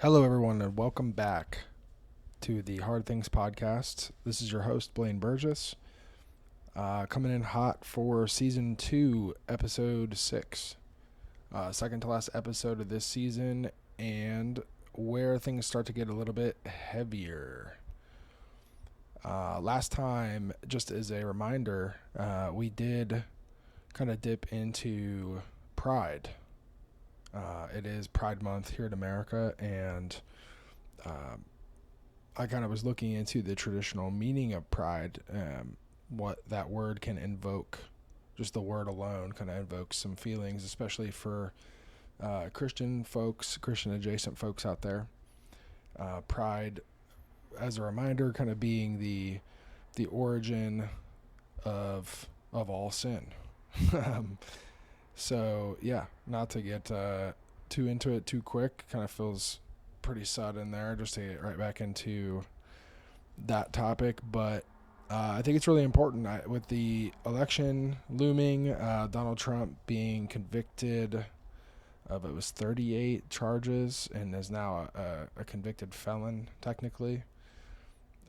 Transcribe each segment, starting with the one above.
Hello, everyone, and welcome back to the Hard Things Podcast. This is your host, Blaine Burgess, coming in hot for Season 2, Episode 6. Second to last episode of this season, and where things start to get a little bit heavier. Last time, just as a reminder, we did kind of dip into Pride. It is Pride Month here in America, and I kind of was looking into the traditional meaning of pride, what that word can invoke. Just the word alone kind of invokes some feelings, especially for Christian folks, Christian adjacent folks out there. Pride, as a reminder, kind of being the origin of all sin. So yeah, not to get too into it too quick. Kind of feels pretty sudden there, just to get right back into that topic. But I think it's really important with the election looming. Donald Trump being convicted of, it was 38 charges and is now a convicted felon technically.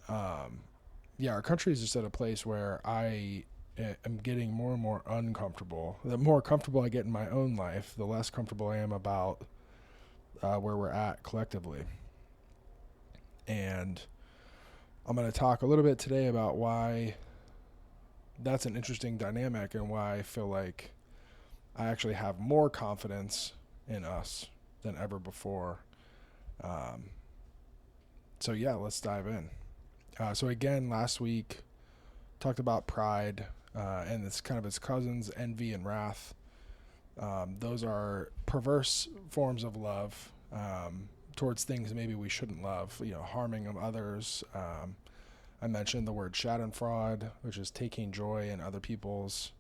Yeah, our country is just at a place where I'm getting more and more uncomfortable. The more comfortable I get in my own life, the less comfortable I am about where we're at collectively. And I'm going to talk a little bit today about why that's an interesting dynamic and why I feel like I actually have more confidence in us than ever before. So yeah, let's dive in. So again, last week talked about pride and it's kind of its cousins, envy and wrath. Those are perverse forms of love towards things maybe we shouldn't love, harming of others. I mentioned the word schadenfreude, which is taking joy in other people's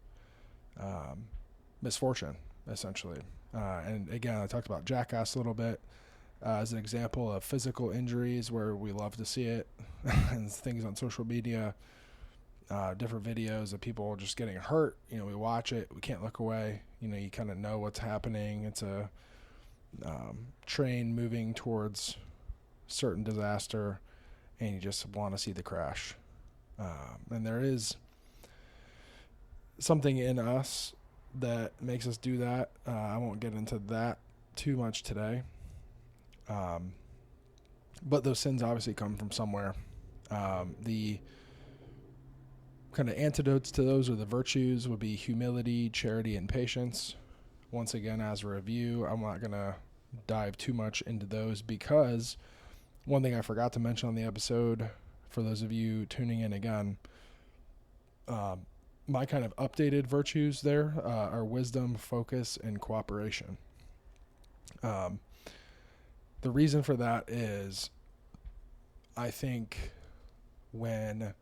misfortune, essentially. And again, I talked about jackass a little bit as an example of physical injuries where we love to see it and things on social media. Different videos of people just getting hurt. We watch it. We can't look away. You kind of know what's happening. It's a train moving towards certain disaster, and you just want to see the crash. And there is something in us that makes us do that. I won't get into that too much today. But those sins obviously come from somewhere. The kind of antidotes to those, or the virtues, would be humility, charity, and patience. Once again, as a review, I'm not going to dive too much into those because one thing I forgot to mention on the episode, for those of you tuning in again, my kind of updated virtues there are wisdom, focus, and cooperation. The reason for that is I think when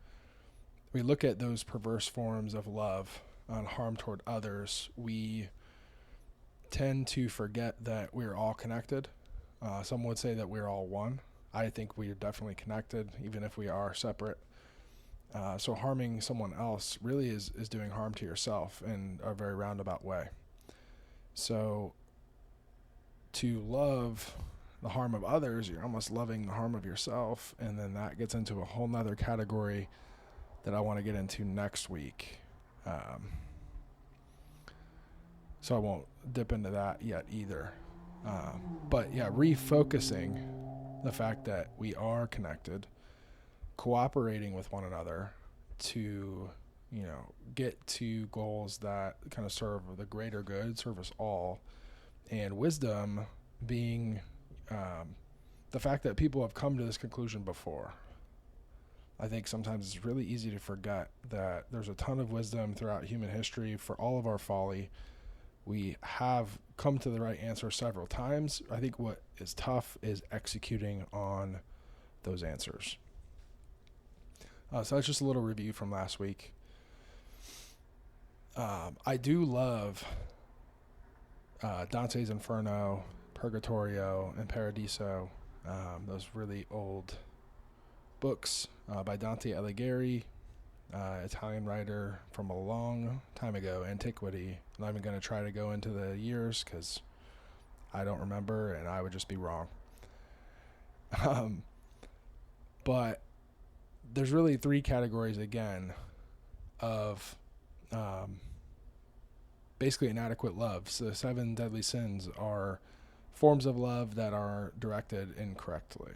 we look at those perverse forms of love and harm toward others, we tend to forget that we're all connected. Some would say that we're all one. I think we are definitely connected, even if we are separate. So harming someone else really is doing harm to yourself in a very roundabout way. So to love the harm of others, you're almost loving the harm of yourself, and then that gets into a whole nother category that I want to get into next week. So I won't dip into that yet either. But yeah, refocusing the fact that we are connected, cooperating with one another to, get to goals that kind of serve the greater good, serve us all. And wisdom being the fact that people have come to this conclusion before. I think sometimes it's really easy to forget that there's a ton of wisdom throughout human history for all of our folly. We have come to the right answer several times. I think what is tough is executing on those answers. So that's just a little review from last week. I do love Dante's Inferno, Purgatorio, and Paradiso, those really old books by Dante Alighieri, Italian writer from a long time ago, antiquity. I'm not even going to try to go into the years because I don't remember and I would just be wrong. Um, but there's really three categories again of basically inadequate love. So the seven deadly sins are forms of love that are directed incorrectly.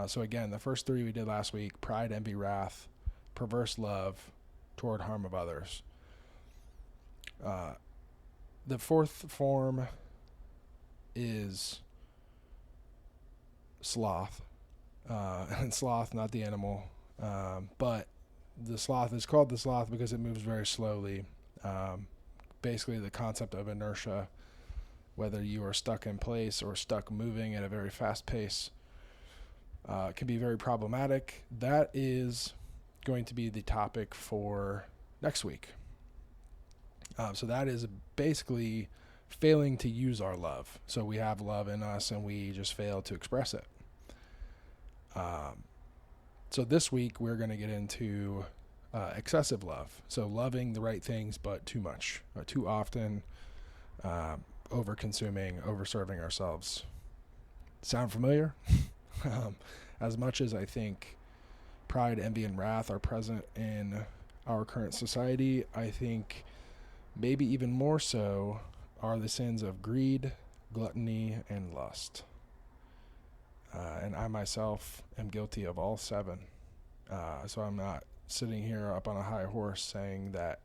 So again, the first three we did last week: pride, envy, wrath, perverse love toward harm of others. The fourth form is sloth. And sloth, not the animal, but the sloth is called the sloth because it moves very slowly. Basically, the concept of inertia, whether you are stuck in place or stuck moving at a very fast pace, can be very problematic. That is going to be the topic for next week. So that is basically failing to use our love. So we have love in us and we just fail to express it. So this week we're going to get into excessive love. So loving the right things, but too much, too often, over-consuming, over-serving ourselves. Sound familiar? As much as I think pride, envy, and wrath are present in our current society, I think maybe even more so are the sins of greed, gluttony, and lust. And I myself am guilty of all seven. So I'm not sitting here up on a high horse saying that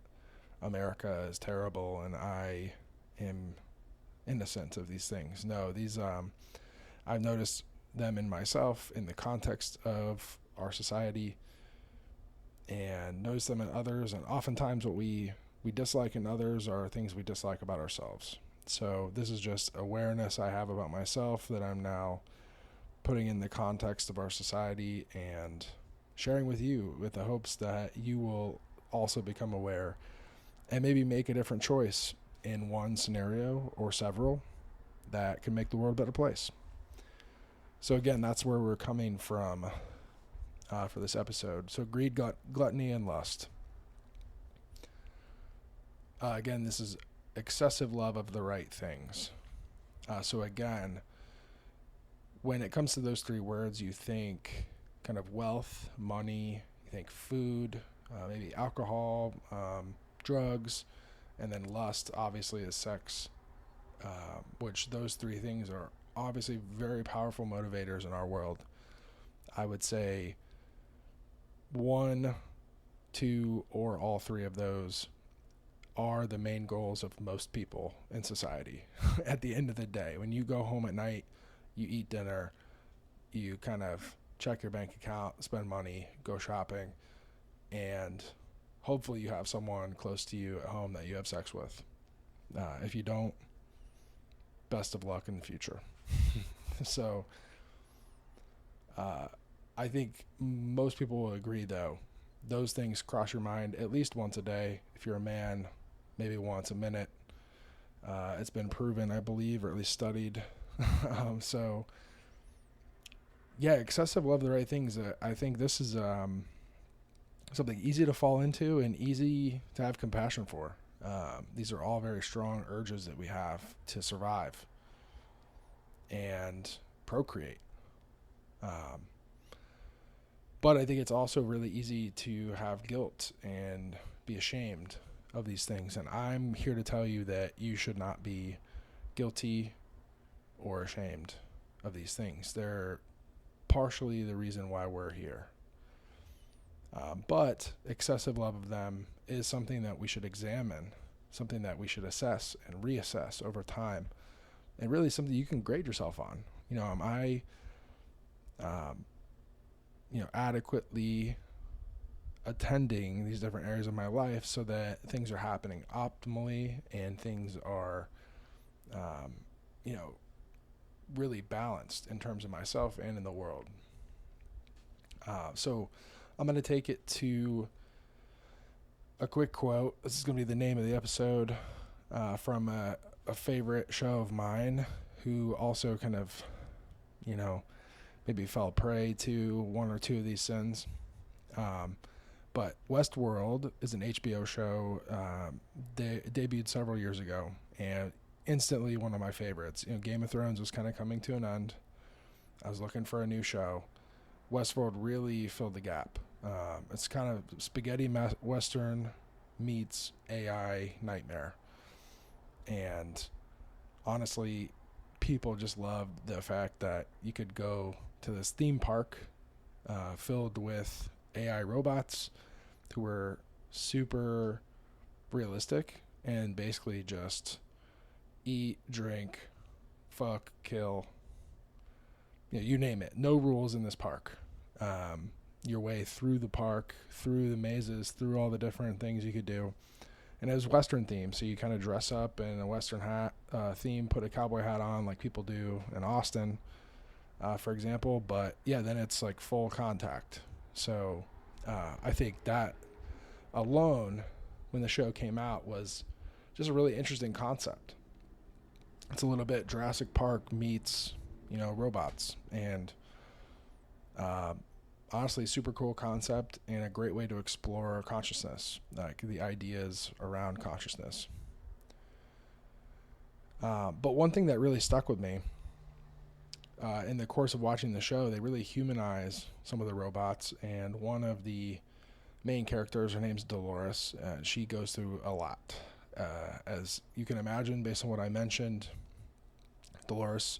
America is terrible and I am innocent of these things. No, these I've noticed them in myself in the context of our society and noticed them in others. And oftentimes what we dislike in others are things we dislike about ourselves. So this is just awareness I have about myself that I'm now putting in the context of our society and sharing with you with the hopes that you will also become aware and maybe make a different choice in one scenario or several that can make the world a better place. So again, that's where we're coming from for this episode. So greed, gluttony, and lust. Again, this is excessive love of the right things. So again, when it comes to those three words, you think kind of wealth, money, you think food, maybe alcohol, drugs, and then lust obviously is sex, which those three things are obviously very powerful motivators in our world. I would say one, two, or all three of those are the main goals of most people in society. At the end of the day, when you go home at night, you eat dinner, you kind of check your bank account, spend money, go shopping, and hopefully you have someone close to you at home that you have sex with. If you don't, best of luck in the future. So I think most people will agree, though, those things cross your mind at least once a day. If you're a man, maybe once a minute. It's been proven, I believe, or at least studied. So, yeah, excessive love of the right things. I think this is something easy to fall into and easy to have compassion for. These are all very strong urges that we have to survive and procreate. But I think it's also really easy to have guilt and be ashamed of these things. And I'm here to tell you that you should not be guilty or ashamed of these things. They're partially the reason why we're here. But excessive love of them is something that we should examine, something that we should assess and reassess over time, and really something you can grade yourself on. Am I adequately attending these different areas of my life so that things are happening optimally and things are, really balanced in terms of myself and in the world. So I'm going to take it to a quick quote. This is going to be the name of the episode from a favorite show of mine who also kind of, maybe fell prey to one or two of these sins. But Westworld is an HBO show. Debuted several years ago and instantly one of my favorites. Game of Thrones was kind of coming to an end. I was looking for a new show. Westworld really filled the gap. It's kind of spaghetti western meets AI nightmare. And honestly, people just loved the fact that you could go to this theme park filled with AI robots who were super realistic and basically just eat, drink, fuck, kill, you name it. No rules in this park. Your way through the park, through the mazes, through all the different things you could do. And it was Western themed, so you kind of dress up in a Western hat theme, put a cowboy hat on like people do in Austin, for example. But yeah, then it's like full contact. So I think that alone, when the show came out, was just a really interesting concept. It's a little bit Jurassic Park meets, robots. And honestly, super cool concept and a great way to explore consciousness, like the ideas around consciousness. But one thing that really stuck with me in the course of watching the show, they really humanize some of the robots, and one of the main characters, her name's Dolores, she goes through a lot. As you can imagine, based on what I mentioned, Dolores,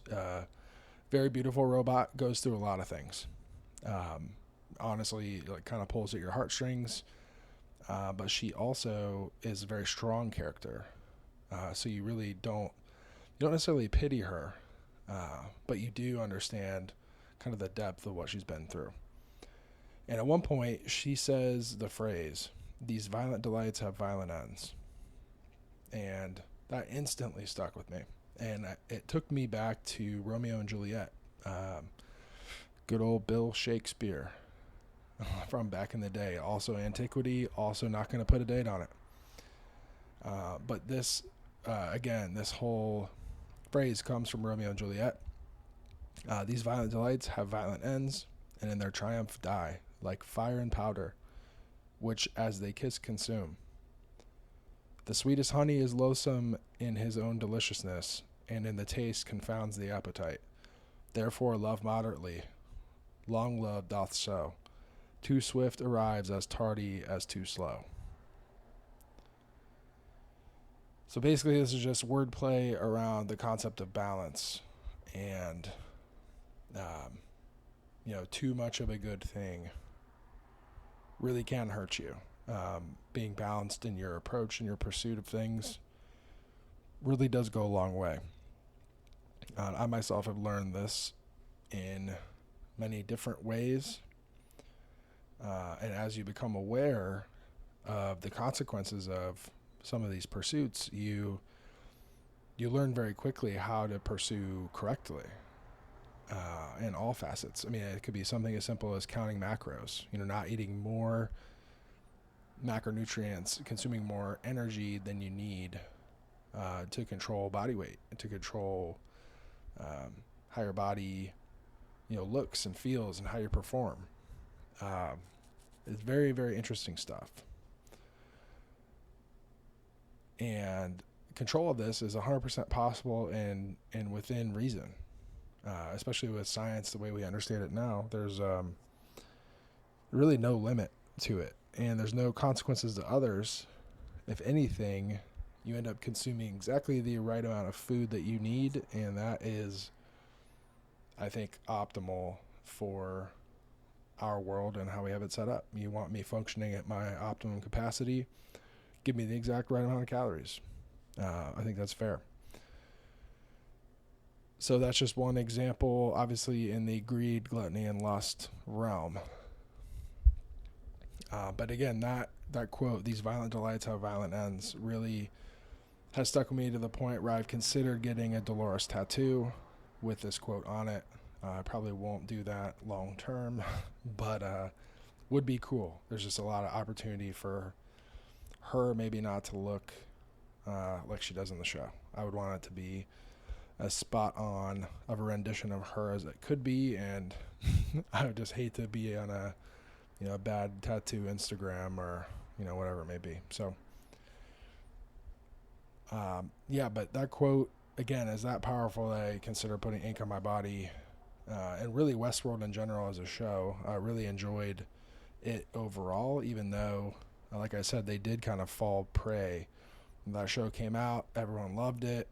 very beautiful robot, goes through a lot of things. Honestly, like kind of pulls at your heartstrings, but she also is a very strong character. So you really don't necessarily pity her, but you do understand kind of the depth of what she's been through. And at one point, she says the phrase, "These violent delights have violent ends," and that instantly stuck with me. And it took me back to Romeo and Juliet. Good old Bill Shakespeare from back in the day. Also antiquity, also not going to put a date on it. But this, again, this whole phrase comes from Romeo and Juliet. These violent delights have violent ends, and in their triumph die, like fire and powder, which as they kiss consume. The sweetest honey is loathsome in his own deliciousness, and in the taste confounds the appetite. Therefore love moderately. Long love doth so. Too swift arrives as tardy as too slow. So basically this is just wordplay around the concept of balance, and too much of a good thing really can hurt you. Being balanced in your approach and your pursuit of things really does go a long way. I myself have learned this in many different ways. And as you become aware of the consequences of some of these pursuits, you learn very quickly how to pursue correctly in all facets. I mean, it could be something as simple as counting macros, not eating more macronutrients, consuming more energy than you need to control body weight, to control how your body looks and feels and how you perform. It's very, very interesting stuff. And control of this is 100% possible and within reason, especially with science the way we understand it now. There's really no limit to it, and there's no consequences to others. If anything, you end up consuming exactly the right amount of food that you need, and that is, I think, optimal for our world and how we have it set up. You want me functioning at my optimum capacity, give me the exact right amount of calories. I think that's fair. So that's just one example, obviously in the greed, gluttony, and lust realm. But again, that quote, "These violent delights have violent ends," really has stuck with me to the point where I've considered getting a Dolores tattoo with this quote on it. I probably won't do that long term, but would be cool. There's just a lot of opportunity for her maybe not to look like she does in the show. I would want it to be as spot on of a rendition of her as it could be, and I would just hate to be on a bad tattoo Instagram or whatever it may be. So but that quote again is that powerful that I consider putting ink on my body and really Westworld in general as a show. I really enjoyed it overall, even though, like I said, they did kind of fall prey. When that show came out, everyone loved it,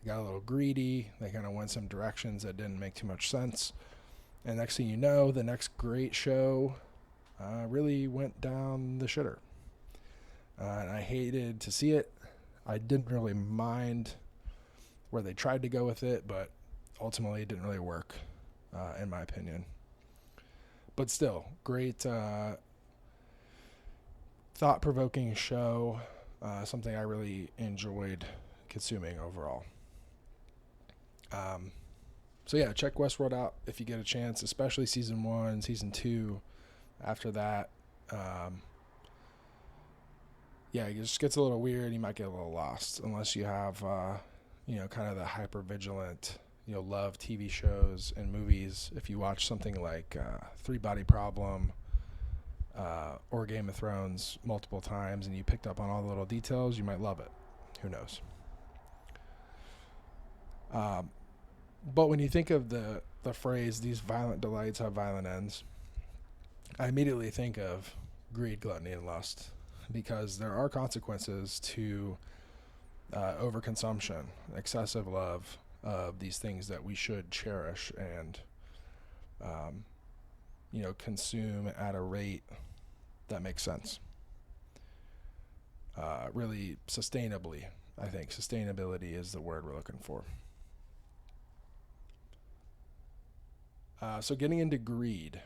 got a little greedy, they kind of went some directions that didn't make too much sense. And next thing you know, the next great show really went down the shitter. And I hated to see it. I didn't really mind where they tried to go with it, but ultimately it didn't really work, in my opinion. But still, great thought-provoking show, something I really enjoyed consuming overall. So yeah, check Westworld out if you get a chance, especially season 1, season 2. After that, yeah, it just gets a little weird. You might get a little lost unless you have, kind of the hyper-vigilant, love TV shows and movies. If you watch something like Three Body Problem or Game of Thrones multiple times and you picked up on all the little details, you might love it. Who knows? But when you think of the phrase, these violent delights have violent ends, I immediately think of greed, gluttony, and lust, because there are consequences to overconsumption, excessive love of these things that we should cherish and, consume at a rate that makes sense. Really sustainably, I think. Sustainability is the word we're looking for. So getting into greed.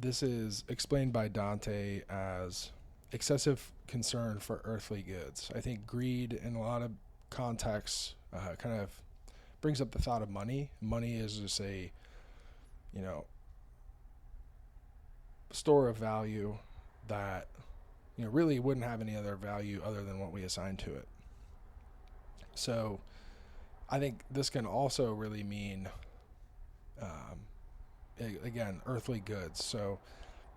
This is explained by Dante as excessive concern for earthly goods. I think greed in a lot of contexts kind of brings up the thought of money. Money is just a, store of value that, really wouldn't have any other value other than what we assign to it. So I think this can also really mean, again, earthly goods. So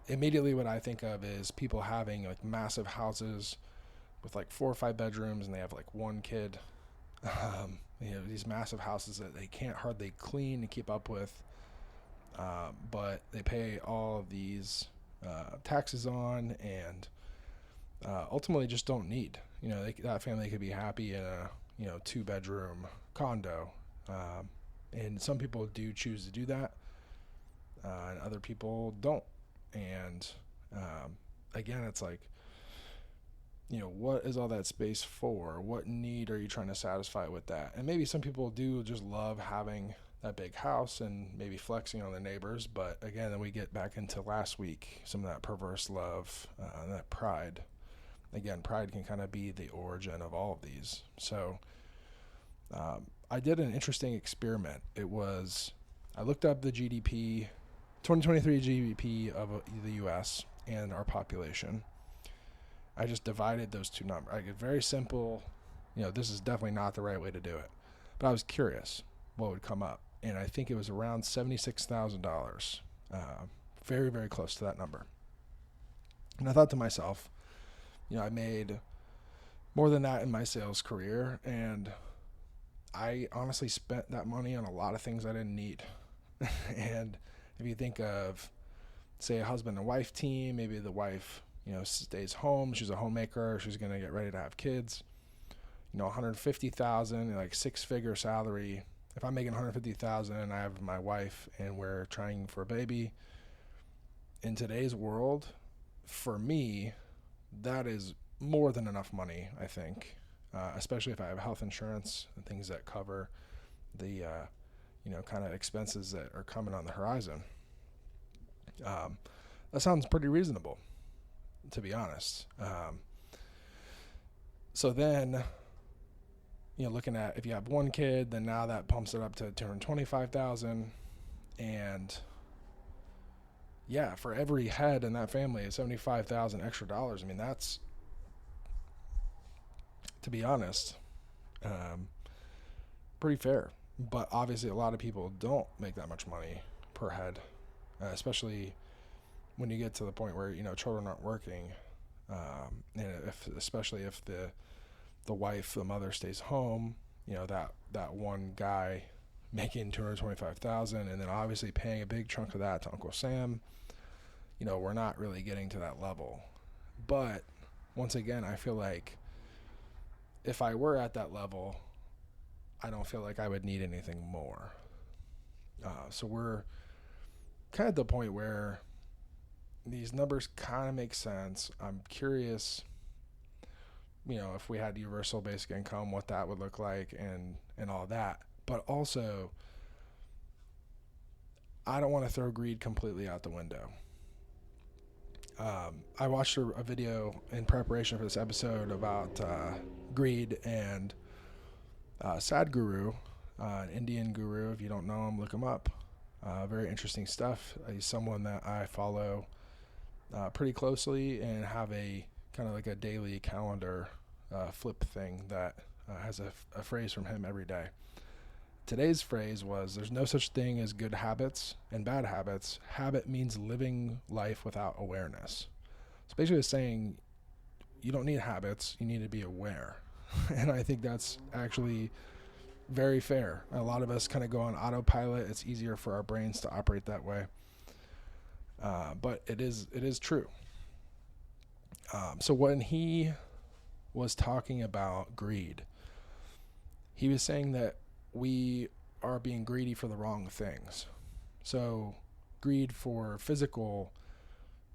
immediately what I think of is people having like massive houses with like 4 or 5 bedrooms and they have like one kid. These massive houses that they can't hardly clean and keep up with, but they pay all of these taxes on and ultimately just don't need. That family could be happy in a 2-bedroom condo, and some people do choose to do that, and other people don't. And again, it's like, what is all that space for? What need are you trying to satisfy with that? And maybe some people do just love having that big house and maybe flexing on the neighbors. But again, then we get back into last week, some of that perverse love, and that pride. Again, pride can kind of be the origin of all of these. So I did an interesting experiment. I looked up the GDP, 2023 GDP of the U.S. and our population. I just divided those two numbers. I get very simple, this is definitely not the right way to do it. But I was curious what would come up. And I think it was around $76,000. Very, very close to that number. And I thought to myself, I made more than that in my sales career. And I honestly spent that money on a lot of things I didn't need. And if you think of, say, a husband and wife team, maybe the wife stays home. She's a homemaker. She's going to get ready to have kids. $150,000, like 6-figure salary. If I'm making $150,000 and I have my wife and we're trying for a baby, in today's world, for me, that is more than enough money, I think, especially if I have health insurance and things that cover the, kind of expenses that are coming on the horizon. That sounds pretty reasonable, to be honest. So then, looking at if you have one kid, then now that pumps it up to $225,000, and yeah, for every head in that family, it's $75,000 extra dollars. I mean, that's, to be honest, pretty fair. But obviously, a lot of people don't make that much money per head, especially when you get to the point where children aren't working, and especially if the the wife, the mother stays home, that one guy making $225,000 and then obviously paying a big chunk of that to Uncle Sam, we're not really getting to that level. But once again, I feel like if I were at that level, I don't feel like I would need anything more. So we're kind of at the point where these numbers kind of make sense. I'm curious, if we had universal basic income, what that would look like and all that. But also, I don't want to throw greed completely out the window. I watched a video in preparation for this episode about greed, and Sadhguru, an Indian guru. If you don't know him, look him up. Very interesting stuff. He's someone that I follow pretty closely and have a kind of like a daily calendar flip thing that has a phrase from him every day. Today's phrase was, there's no such thing as good habits and bad habits. Habit means living life without awareness. So basically saying you don't need habits, you need to be aware. And I think that's actually very fair. A lot of us kind of go on autopilot. It's easier for our brains to operate that way. But it is true. So when he was talking about greed, he was saying that we are being greedy for the wrong things. So greed for physical,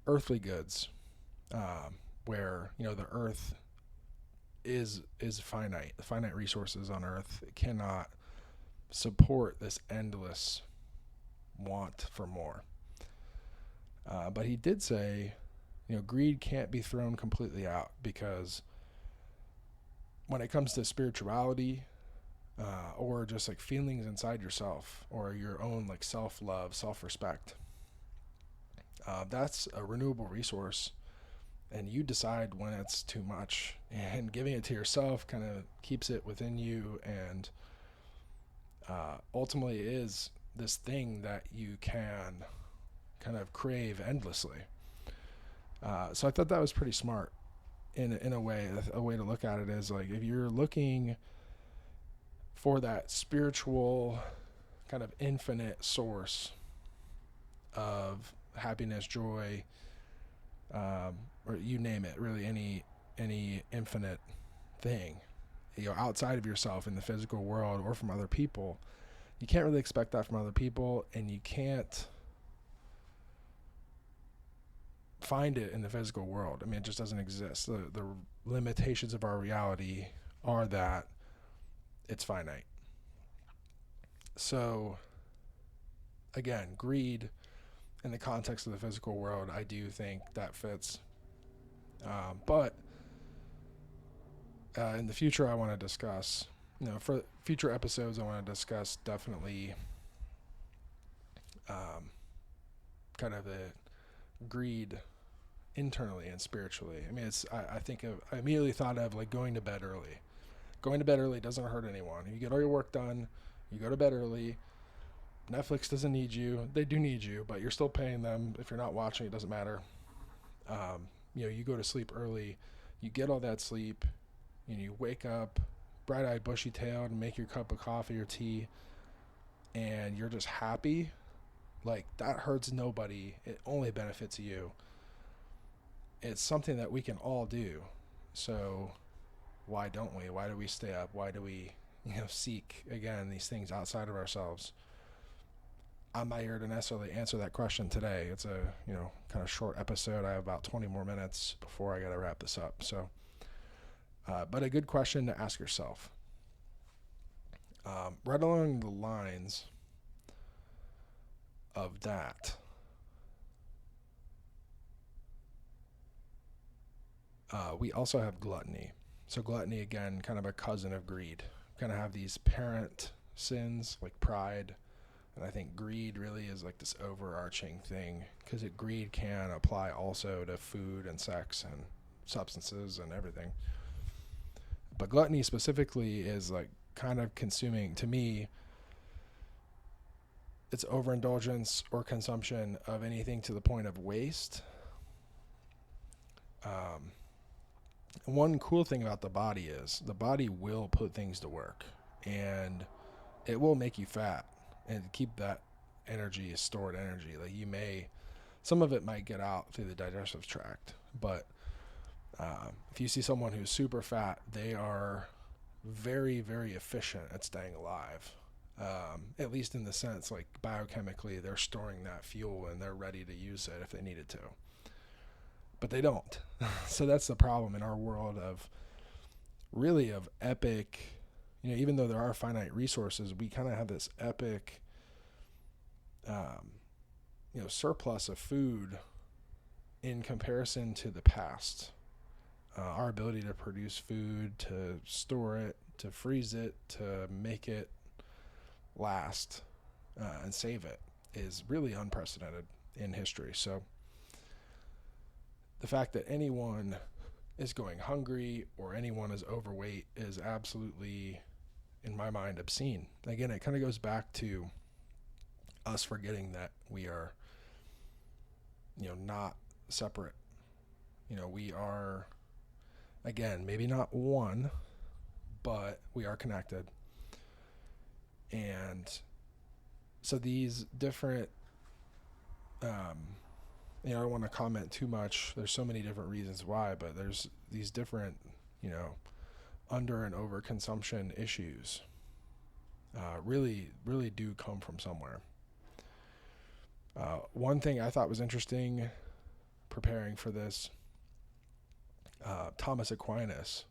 earthly goods, where the earth is finite. The finite resources on earth cannot support this endless want for more. But he did say, greed can't be thrown completely out, because when it comes to spirituality, or just like feelings inside yourself, or your own like self-love, self-respect, that's a renewable resource, and you decide when it's too much, and giving it to yourself kind of keeps it within you, and ultimately is this thing that you can kind of crave endlessly. So I thought that was pretty smart in a way. A way to look at it is like, if you're looking for that spiritual kind of infinite source of happiness, joy, or you name it, really any infinite thing, outside of yourself in the physical world or from other people, you can't really expect that from other people, and you can't find it in the physical world. I mean, it just doesn't exist. The limitations of our reality are that it's finite. So again, greed in the context of the physical world, I do think that fits. But in the future, I want to discuss, for future episodes, I want to discuss definitely kind of the greed internally and spiritually. I mean, I immediately thought of like going to bed early. Going to bed early doesn't hurt anyone. You get all your work done, you go to bed early. Netflix doesn't need you. They do need you, but you're still paying them. If you're not watching, it doesn't matter. You go to sleep early, you get all that sleep, you wake up bright-eyed, bushy-tailed, and make your cup of coffee or tea, and you're just happy. Like, that hurts nobody. It only benefits you. It's something that we can all do. So why don't we? Why do we stay up? Why do we, seek, again, these things outside of ourselves? I'm not here to necessarily answer that question today. It's a, kind of short episode. I have about 20 more minutes before I got to wrap this up. So, but a good question to ask yourself. Right along the lines of that, we also have gluttony. So gluttony, again, kind of a cousin of greed. Kind of have these parent sins like pride. And I think greed really is like this overarching thing, because greed can apply also to food and sex and substances and everything. But gluttony specifically is like kind of consuming, to me, it's overindulgence or consumption of anything to the point of waste. one cool thing about the body is the body will put things to work, and it will make you fat and keep that energy, stored energy. Like some of it might get out through the digestive tract, but if you see someone who's super fat, they are very, very efficient at staying alive. At least in the sense, like biochemically, they're storing that fuel and they're ready to use it if they needed to. But they don't. So that's the problem in our world of epic, even though there are finite resources, we kind of have this epic, surplus of food in comparison to the past. Our ability to produce food, to store it, to freeze it, to make it last, and save it is really unprecedented in history. So the fact that anyone is going hungry or anyone is overweight is absolutely, in my mind, obscene. Again, it kind of goes back to us forgetting that we are, not separate. We are, again, maybe not one, but we are connected. And so these different, I don't want to comment too much. There's so many different reasons why, but there's these different, under and over consumption issues really, really do come from somewhere. One thing I thought was interesting preparing for this, Thomas Aquinas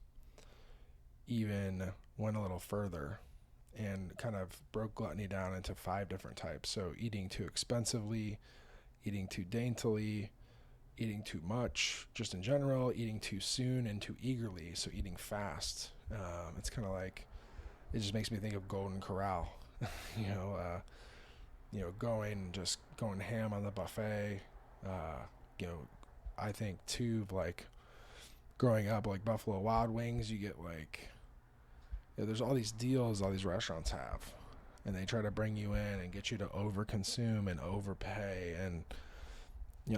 even went a little further and kind of broke gluttony down into 5 different types. So eating too expensively, eating too daintily, eating too much, just in general, eating too soon and too eagerly, so eating fast. It's kind of like, it just makes me think of Golden Corral, going ham on the buffet. I think too, like growing up, like Buffalo Wild Wings, you get like, there's all these deals all these restaurants have, and they try to bring you in and get you to overconsume and overpay. And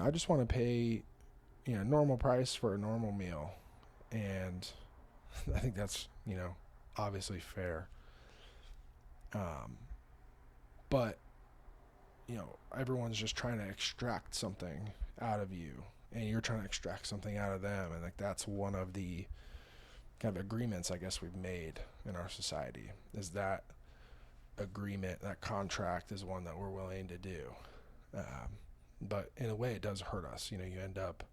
I just want to pay normal price for a normal meal, and I think that's obviously fair. But everyone's just trying to extract something out of you, and you're trying to extract something out of them, and like that's one of the kind of agreements I guess we've made in our society, is that agreement, that contract is one that we're willing to do. But in a way it does hurt us. You end up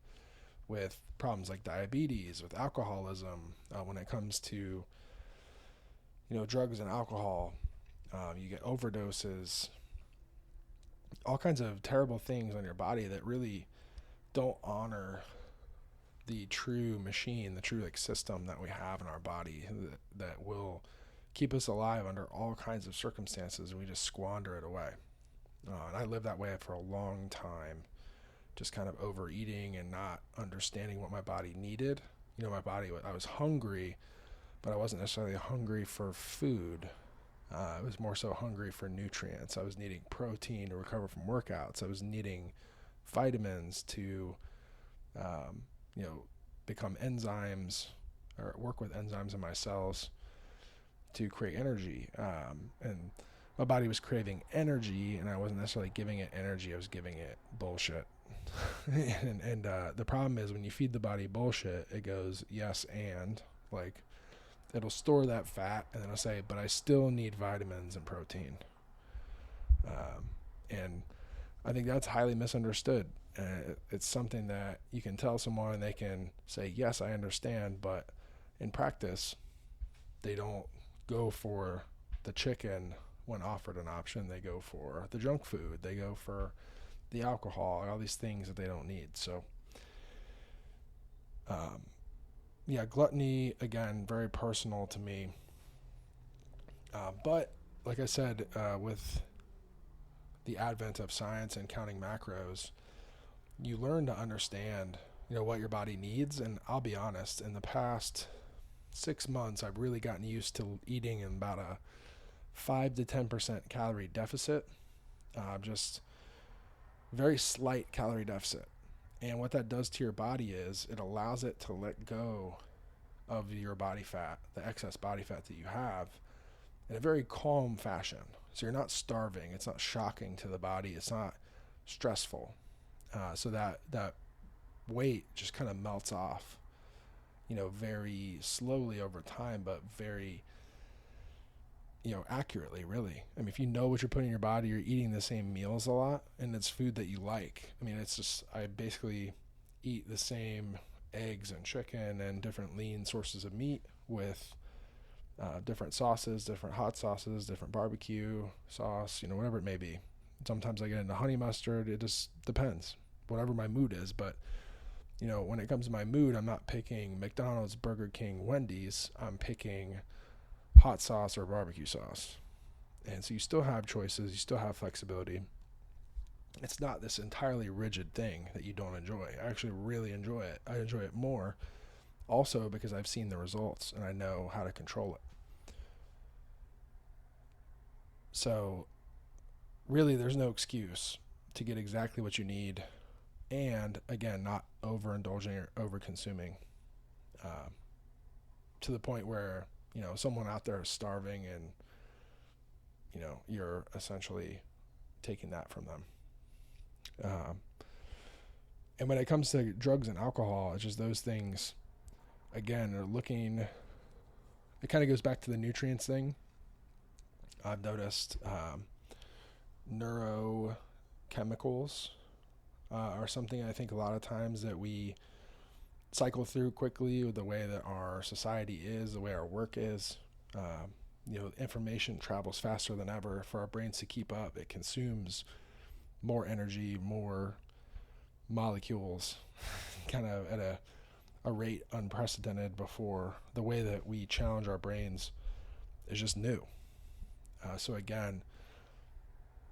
with problems like diabetes, with alcoholism, when it comes to drugs and alcohol. You get overdoses, all kinds of terrible things on your body that really don't honor the true machine, the true system that we have in our body that will keep us alive under all kinds of circumstances, and we just squander it away. And I lived that way for a long time, just kind of overeating and not understanding what my body needed. My body, I was hungry, but I wasn't necessarily hungry for food. I was more so hungry for nutrients. I was needing protein to recover from workouts. I was needing vitamins to, become enzymes or work with enzymes in my cells to create energy. And my body was craving energy, and I wasn't necessarily giving it energy. I was giving it bullshit. and the problem is when you feed the body bullshit, it goes, yes, and like, it'll store that fat, and then it'll say, but I still need vitamins and protein. And I think that's highly misunderstood. It's something that you can tell someone and they can say, yes, I understand, but in practice, they don't go for the chicken when offered an option. They go for the junk food. They go for the alcohol, all these things that they don't need. So, gluttony, again, very personal to me. But like I said, with the advent of science and counting macros, you learn to understand, what your body needs. And I'll be honest, in the past 6 months, I've really gotten used to eating in about a 5 to 10% calorie deficit, just very slight calorie deficit. And what that does to your body is it allows it to let go of your body fat, the excess body fat that you have, in a very calm fashion. So you're not starving. It's not shocking to the body. It's not stressful. So that weight just kind of melts off, very slowly over time, but very, accurately, really. I mean, if you know what you're putting in your body, you're eating the same meals a lot, and it's food that you like. I mean, it's just, I basically eat the same eggs and chicken and different lean sources of meat with different sauces, different hot sauces, different barbecue sauce, whatever it may be. Sometimes I get into honey mustard. It just depends, whatever my mood is. But, when it comes to my mood, I'm not picking McDonald's, Burger King, Wendy's. I'm picking hot sauce or barbecue sauce. And so you still have choices. You still have flexibility. It's not this entirely rigid thing that you don't enjoy. I actually really enjoy it. I enjoy it more also because I've seen the results and I know how to control it. So really, there's no excuse to get exactly what you need, and again, not overindulging or over-consuming to the point where someone out there is starving and you're essentially taking that from them. And when it comes to drugs and alcohol, it's just those things, again, are looking. It kind of goes back to the nutrients thing. I've noticed neurochemicals are something I think a lot of times that we cycle through quickly with the way that our society is, the way our work is. Information travels faster than ever. For our brains to keep up, it consumes more energy, more molecules, kind of at a rate unprecedented before. The way that we challenge our brains is just new. So again,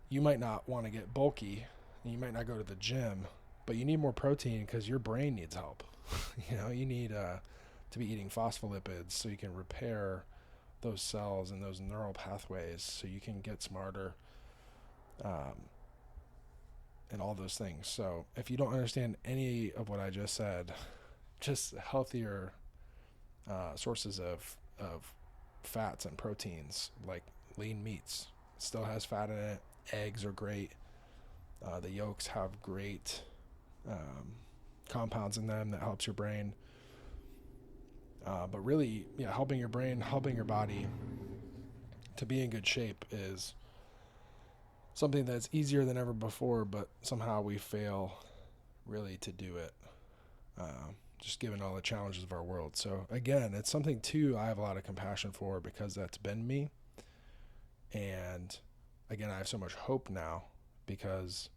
you might not want to get bulky, and you might not go to the gym, but you need more protein because your brain needs help. You need to be eating phospholipids so you can repair those cells and those neural pathways so you can get smarter, and all those things. So if you don't understand any of what I just said, just healthier sources of fats and proteins, like lean meats, still has fat in it. Eggs are great. The yolks have great compounds in them that helps your brain. But really, helping your brain, helping your body to be in good shape is something that's easier than ever before, but somehow we fail really to do it, just given all the challenges of our world. So again, it's something too I have a lot of compassion for because that's been me. And again, I have so much hope now because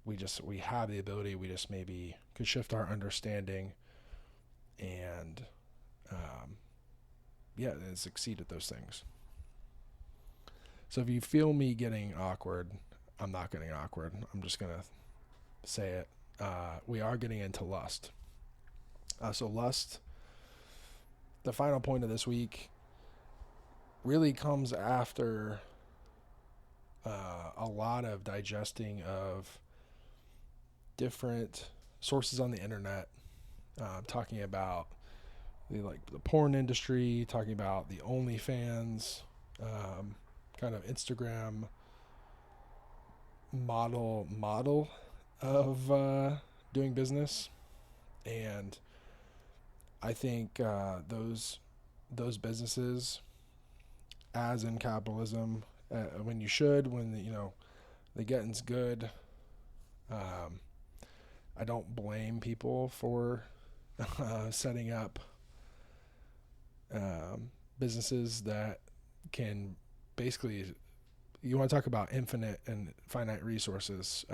we have the ability. We just maybe could shift our understanding and and succeed at those things. So if you feel me getting awkward, I'm not getting awkward. I'm just gonna say it. We are getting into lust. So lust, the final point of this week, really comes after a lot of digesting of different sources on the internet, talking about the porn industry, talking about the OnlyFans, kind of Instagram model of doing business. And I think those businesses, as in capitalism, when the getting's good, I don't blame people for setting up businesses that can basically, you want to talk about infinite and finite resources.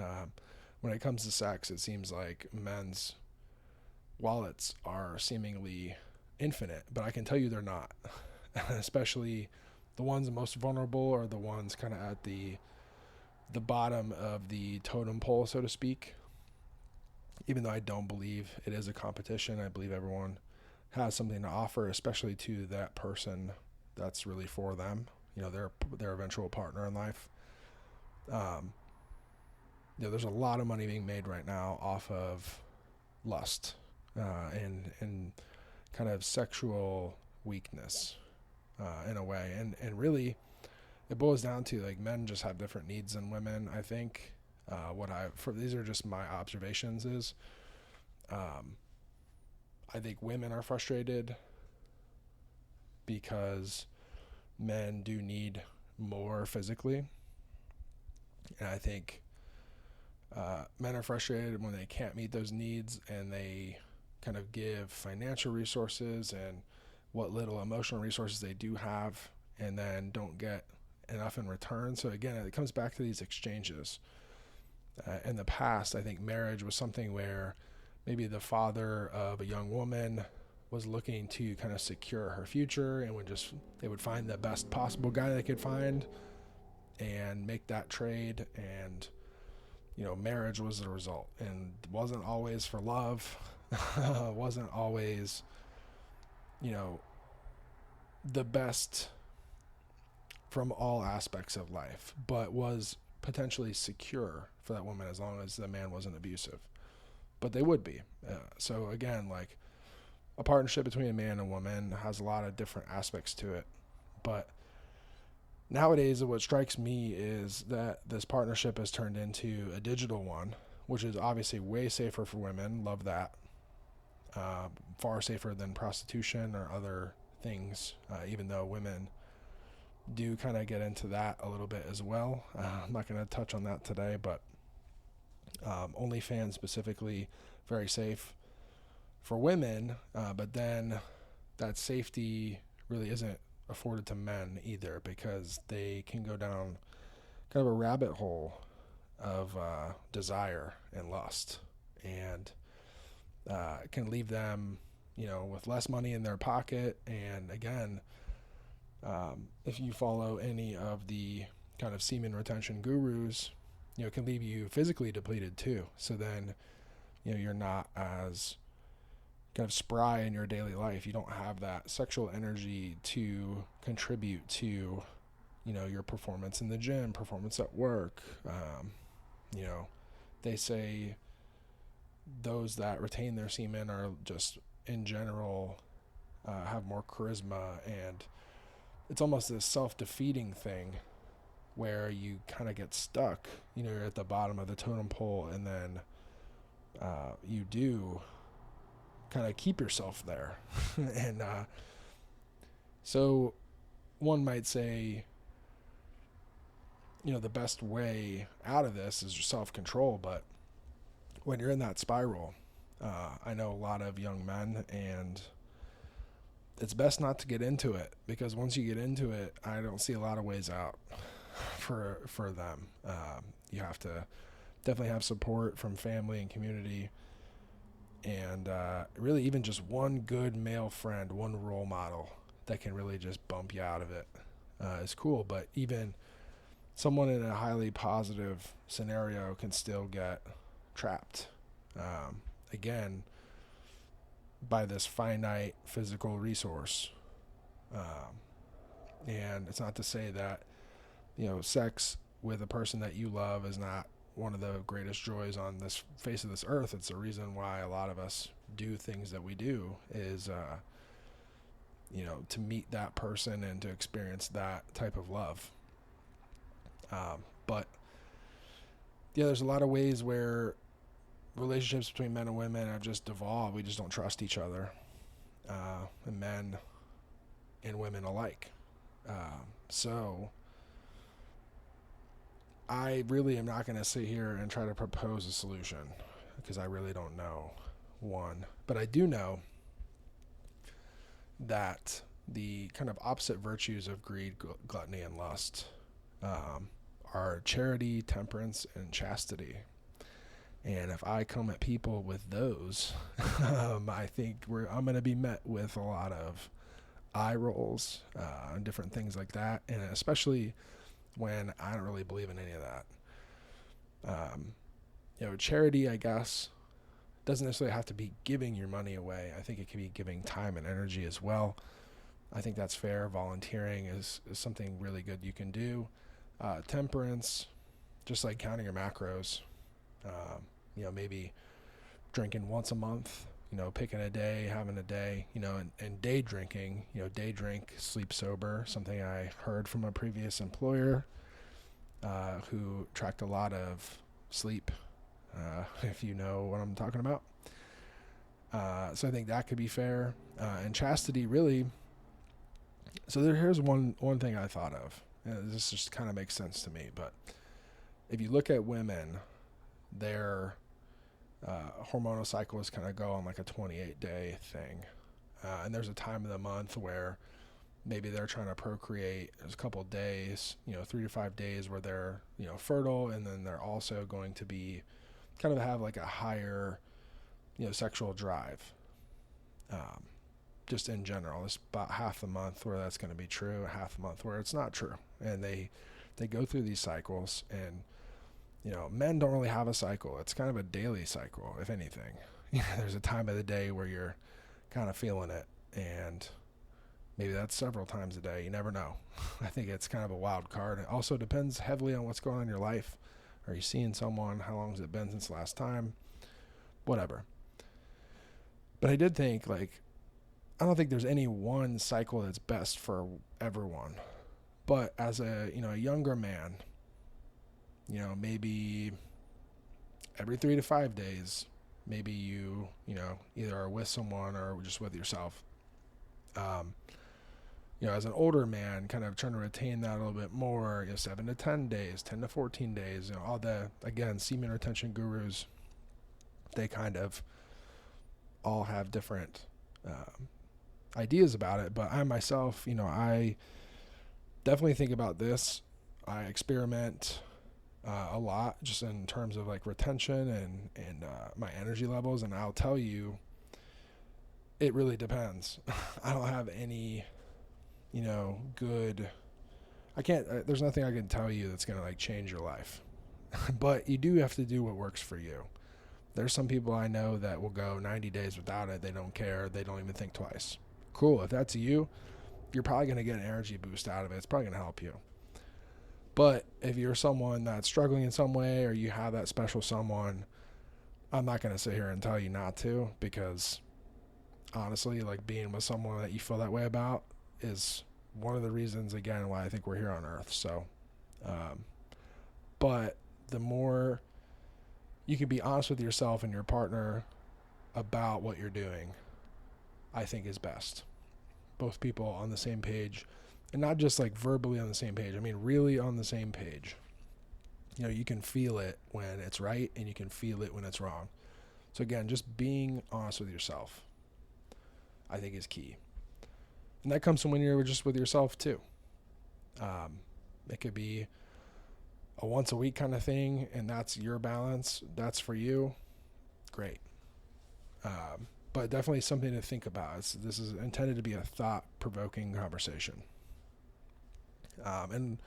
When it comes to sex, it seems like men's wallets are seemingly infinite, but I can tell you they're not. Especially the ones most vulnerable are the ones kind of at the bottom of the totem pole, so to speak. Even though I don't believe it is a competition, I believe everyone has something to offer, especially to that person that's really for them, their eventual partner in life. There's a lot of money being made right now off of lust, and kind of sexual weakness in a way. And really, it boils down to like men just have different needs than women, I think. These are just my observations is, I think women are frustrated because men do need more physically. And I think men are frustrated when they can't meet those needs and they kind of give financial resources and what little emotional resources they do have and then don't get enough in return. So again, it comes back to these exchanges. In the past, I think marriage was something where maybe the father of a young woman was looking to kind of secure her future and they would find the best possible guy they could find and make that trade, and marriage was the result, and it wasn't always for love. It wasn't always the best from all aspects of life, but was potentially secure for that woman as long as the man wasn't abusive. But they would be. So again, like a partnership between a man and a woman has a lot of different aspects to it. But nowadays, what strikes me is that this partnership has turned into a digital one, which is obviously way safer for women. Love that. Far safer than prostitution or other things, even though women do kind of get into that a little bit as well. I'm not going to touch on that today, but OnlyFans specifically, very safe for women, but then that safety really isn't afforded to men either, because they can go down kind of a rabbit hole of desire and lust, and it can leave them with less money in their pocket. And again, if you follow any of the kind of semen retention gurus, it can leave you physically depleted too. So then, you're not as kind of spry in your daily life. You don't have that sexual energy to contribute to, your performance in the gym, performance at work. They say those that retain their semen are just in general have more charisma, and it's almost this self-defeating thing where you kind of get stuck. You're at the bottom of the totem pole, and then you do kind of keep yourself there. And so one might say, the best way out of this is self-control. But when you're in that spiral, I know a lot of young men, and it's best not to get into it, because once you get into it, I don't see a lot of ways out for them. You have to definitely have support from family and community, and really even just one good male friend, one role model that can really just bump you out of it is cool. But even someone in a highly positive scenario can still get trapped, again, by this finite physical resource. And it's not to say that sex with a person that you love is not one of the greatest joys on this face of this earth. It's the reason why a lot of us do things that we do, is to meet that person and to experience that type of love. But yeah, there's a lot of ways where relationships between men and women have just devolved. We just don't trust each other, and men and women alike. So I really am not going to sit here and try to propose a solution, because I really don't know one. But I do know that the kind of opposite virtues of greed, gluttony, and lust are charity, temperance, and chastity. And if I come at people with those, I think I'm going to be met with a lot of eye rolls and different things like that. And especially when I don't really believe in any of that. Charity, I guess, doesn't necessarily have to be giving your money away. I think it can be giving time and energy as well. I think that's fair. Volunteering is something really good you can do. Temperance, just like counting your macros. Maybe drinking once a month picking a day, having a day, and day drinking, day drink, sleep sober, something I heard from a previous employer who tracked a lot of sleep, if you know what I'm talking about. So I think that could be fair. And chastity, really. So here's one thing I thought of. This just kind of makes sense to me. But if you look at women, their hormonal cycles kind of go on like a 28-day thing. And there's a time of the month where maybe they're trying to procreate. There's a couple of days, 3 to 5 days where they're, fertile. And then they're also going to be kind of have like a higher, sexual drive. Just in general, it's about half the month where that's going to be true, half the month where it's not true. And they go through these cycles, and men don't really have a cycle. It's kind of a daily cycle, if anything. There's a time of the day where you're kind of feeling it, and maybe that's several times a day. You never know. I think it's kind of a wild card. It also depends heavily on what's going on in your life. Are you seeing someone? How long has it been since last time? Whatever. But I did think, I don't think there's any one cycle that's best for everyone. But as a younger man, maybe every 3 to 5 days, maybe you either are with someone or just with yourself. As an older man, kind of trying to retain that a little bit more, 7 to 10 days, 10 to 14 days, all the, again, semen retention gurus, they kind of all have different ideas about it. But I myself, I definitely think about this. I experiment a lot just in terms of retention and my energy levels. And I'll tell you, it really depends. I don't have any, good, I can't, there's nothing I can tell you that's going to change your life, but you do have to do what works for you. There's some people I know that will go 90 days without it. They don't care. They don't even think twice. Cool. If that's you, you're probably going to get an energy boost out of it. It's probably going to help you. But if you're someone that's struggling in some way, or you have that special someone, I'm not going to sit here and tell you not to, because honestly, being with someone that you feel that way about is one of the reasons, again, why I think we're here on Earth. So, but the more you can be honest with yourself and your partner about what you're doing, I think is best. Both people on the same page, and not just verbally on the same page. I mean, really on the same page. You can feel it when it's right, and you can feel it when it's wrong. So again, just being honest with yourself, I think, is key. And that comes from when you're just with yourself too. It could be a once a week kind of thing, and that's your balance. That's for you. Great. But definitely something to think about. This is intended to be a thought-provoking conversation. And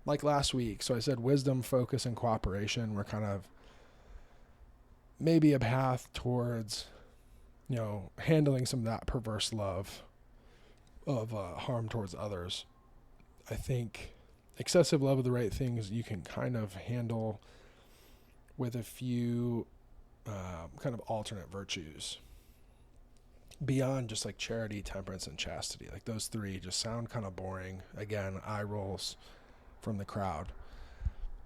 like last week, so I said wisdom, focus, and cooperation were kind of maybe a path towards, handling some of that perverse love of harm towards others. I think excessive love of the right things you can kind of handle with a few kind of alternate virtues beyond just charity, temperance, and chastity. Those three just sound kind of boring. Again, eye rolls from the crowd.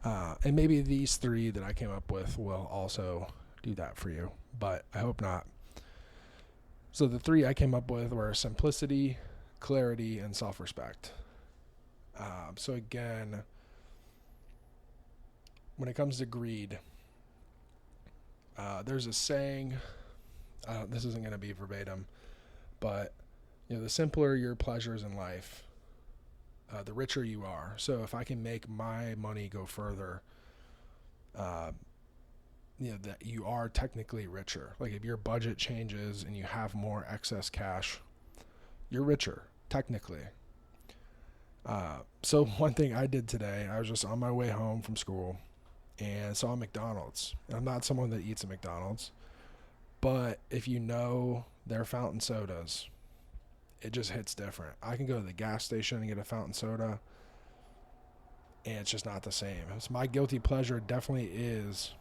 And maybe these three that I came up with will also do that for you, but I hope not. So the three I came up with were simplicity, clarity, and self-respect. So again, when it comes to greed, there's a saying, this isn't going to be verbatim, but the simpler your pleasures in life, the richer you are. So if I can make my money go further, that you are technically richer. If your budget changes and you have more excess cash, you're richer, technically. So one thing I did today, I was just on my way home from school and saw McDonald's. And I'm not someone that eats at McDonald's, but if you know their fountain sodas, it just hits different. I can go to the gas station and get a fountain soda, and it's just not the same. So my guilty pleasure definitely is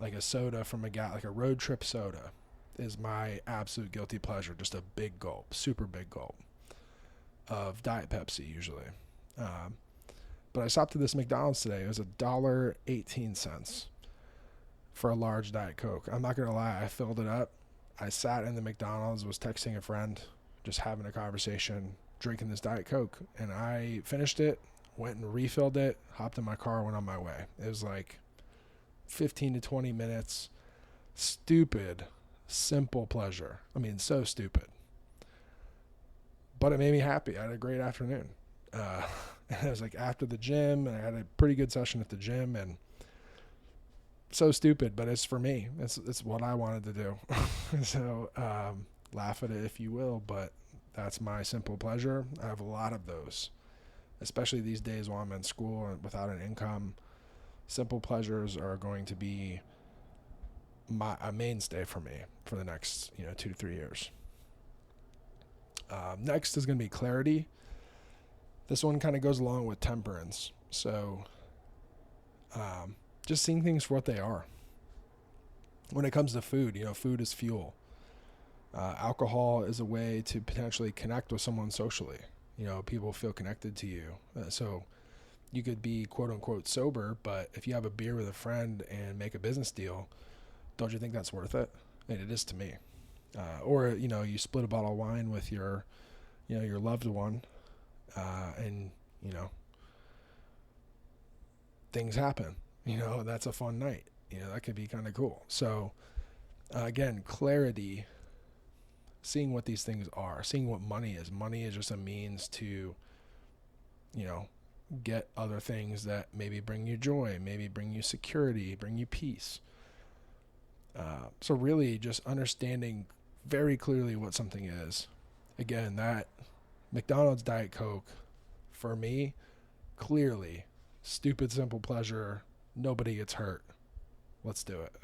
a soda from a road trip soda. is my absolute guilty pleasure. Just a big gulp, super big gulp of Diet Pepsi usually. But I stopped at this McDonald's today. It was $1.18 for a large Diet Coke. I'm not going to lie. I filled it up. I sat in the McDonald's, was texting a friend, just having a conversation, drinking this Diet Coke. And I finished it, went and refilled it, hopped in my car, went on my way. It was like 15 to 20 minutes. Stupid, simple pleasure. I mean, so stupid. But it made me happy. I had a great afternoon. And it was like after the gym, and I had a pretty good session at the gym, and so stupid, but it's for me. It's what I wanted to do. So laugh at it if you will, but that's my simple pleasure. I have a lot of those, especially these days while I'm in school and without an income. Simple pleasures are going to be a mainstay for me for the next 2 to 3 years. Next is going to be clarity. This one kind of goes along with temperance. So just seeing things for what they are. When it comes to food, food is fuel. Alcohol is a way to potentially connect with someone socially. People feel connected to you. So you could be quote unquote sober, but if you have a beer with a friend and make a business deal, don't you think that's worth it? And it is to me. Or you split a bottle of wine with your loved one, and things happen. That's a fun night. That could be kind of cool. So again, clarity, seeing what these things are, seeing what money is. Money is just a means to, get other things that maybe bring you joy, maybe bring you security, bring you peace. So really just understanding very clearly what something is. Again, that McDonald's Diet Coke, for me, clearly, stupid, simple pleasure. Nobody gets hurt. Let's do it.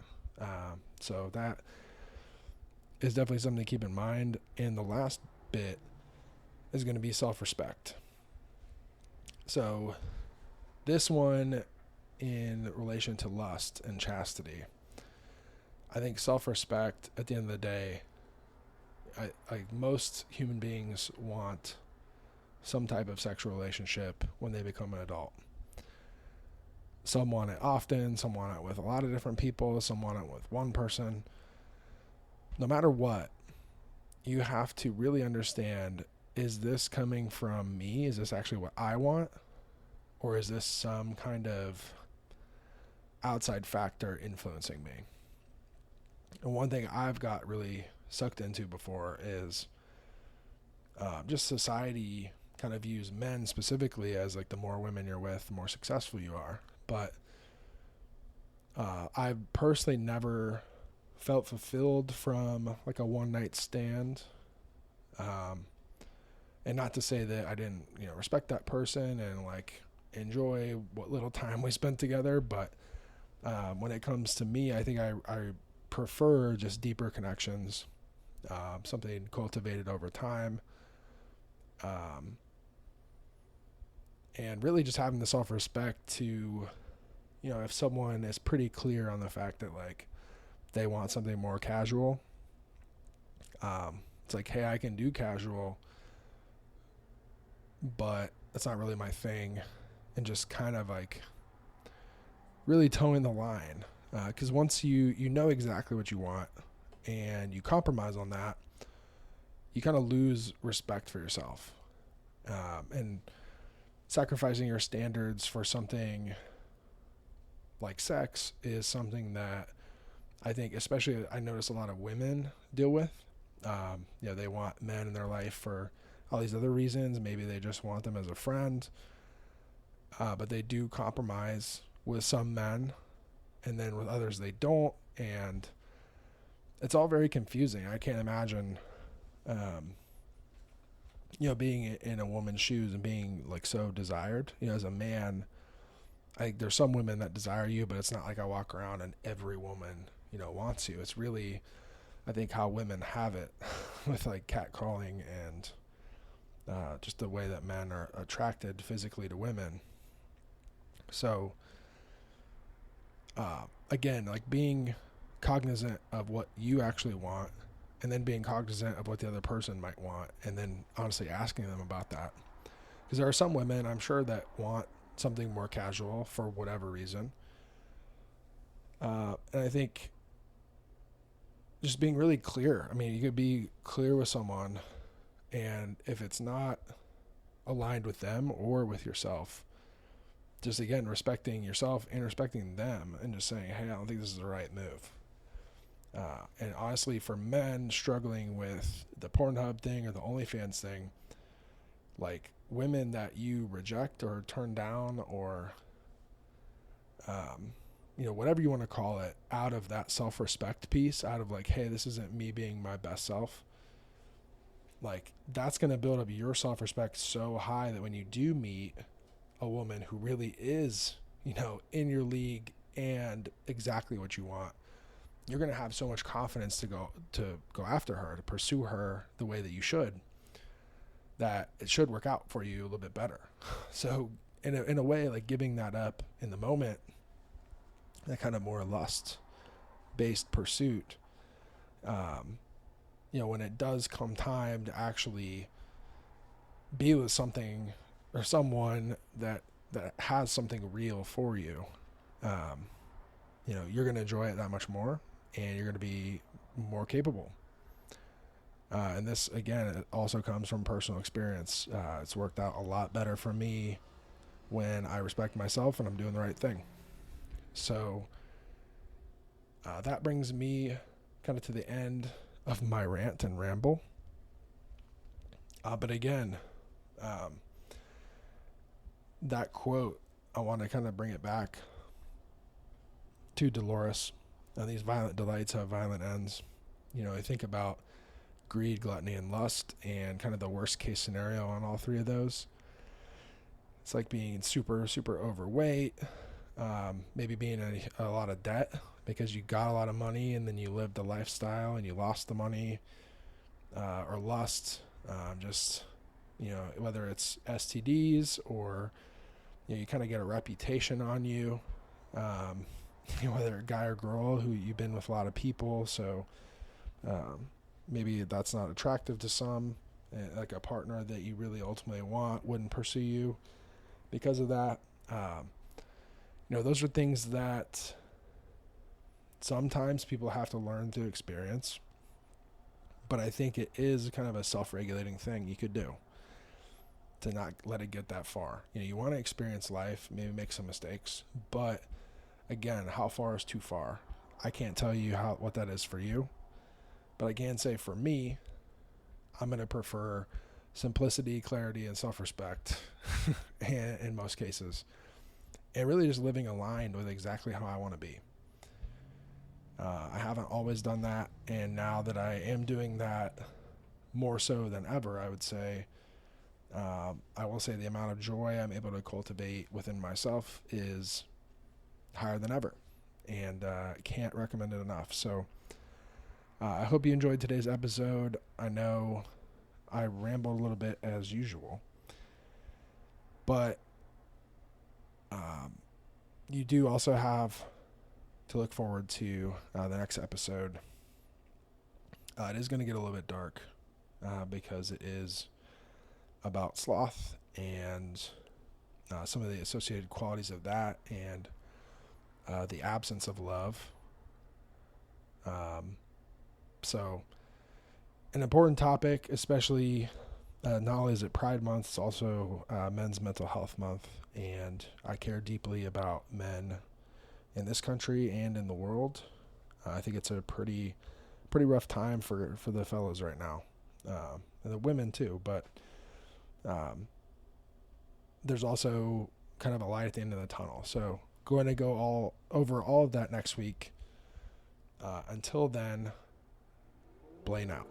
So that is definitely something to keep in mind. And the last bit is going to be self-respect. So this one in relation to lust and chastity, I think self-respect at the end of the day, most human beings want some type of sexual relationship when they become an adult. Some want it often, some want it with a lot of different people, some want it with one person. No matter what, you have to really understand, is this coming from me? Is this actually what I want? Or is this some kind of outside factor influencing me? And one thing I've got really sucked into before is just society kind of views men specifically as like the more women you're with, the more successful you are. But I've personally never felt fulfilled from like a one night stand. And not to say that I didn't, respect that person and like enjoy what little time we spent together. But when it comes to me, I think I prefer just deeper connections, something cultivated over time. And really just having the self-respect to, if someone is pretty clear on the fact that like they want something more casual, it's like, hey, I can do casual, but that's not really my thing. And just kind of like really towing the line. Because once you know exactly what you want and you compromise on that, you kind of lose respect for yourself. And sacrificing your standards for something like sex is something that I think, especially I notice a lot of women deal with. They want men in their life for all these other reasons. Maybe they just want them as a friend. But they do compromise with some men, and then with others they don't. And it's all very confusing. I can't imagine being in a woman's shoes and being like so desired. As a man, there's some women that desire you, but it's not like I walk around and every woman, wants you. It's really, I think, how women have it with like catcalling and just the way that men are attracted physically to women. So, again, like being cognizant of what you actually want, and then being cognizant of what the other person might want, and then honestly asking them about that. Because there are some women, I'm sure, that want something more casual for whatever reason. And I think just being really clear. I mean, you could be clear with someone, and if it's not aligned with them or with yourself, just again, respecting yourself and respecting them, and just saying, hey, I don't think this is the right move. And honestly, for men struggling with the Pornhub thing or the OnlyFans thing, like women that you reject or turn down or, whatever you want to call it, out of that self-respect piece, out of like, hey, this isn't me being my best self, like that's going to build up your self-respect so high that when you do meet a woman who really is, in your league and exactly what you want, you're going to have so much confidence to go after her, to pursue her the way that you should, that it should work out for you a little bit better. So in a way, like giving that up in the moment, that kind of more lust-based pursuit, when it does come time to actually be with something or someone that has something real for you, you're going to enjoy it that much more, and you're going to be more capable. And this, again, it also comes from personal experience. It's worked out a lot better for me when I respect myself and I'm doing the right thing. So that brings me kind of to the end of my rant and ramble. But again, that quote, I want to kind of bring it back to Dolores. These violent delights have violent ends. I think about greed, gluttony, and lust, and kind of the worst case scenario on all three of those. It's like being super, super overweight, maybe being in a lot of debt because you got a lot of money and then you lived a lifestyle and you lost the money, or lust, whether it's STDs or, you kind of get a reputation on you, whether a guy or girl who you've been with a lot of people. So, maybe that's not attractive to some, like a partner that you really ultimately want wouldn't pursue you because of that. Those are things that sometimes people have to learn through experience, but I think it is kind of a self-regulating thing you could do to not let it get that far. You want to experience life, maybe make some mistakes, but again, how far is too far? I can't tell you what that is for you. But I can say for me, I'm going to prefer simplicity, clarity, and self-respect in most cases. And really just living aligned with exactly how I want to be. I haven't always done that. And now that I am doing that more so than ever, I would say, I will say the amount of joy I'm able to cultivate within myself is higher than ever. And can't recommend it enough. So, I hope you enjoyed today's episode. I know I rambled a little bit as usual, but you do also have to look forward to the next episode. It is going to get a little bit dark because it is about sloth and some of the associated qualities of that, and the absence of love. So an important topic, especially not only is it Pride Month, it's also Men's Mental Health Month, and I care deeply about men in this country and in the world. I think it's a pretty rough time for the fellows right now, and the women too, but there's also kind of a light at the end of the tunnel. So going to go over all of that next week. Until then, Blaine out.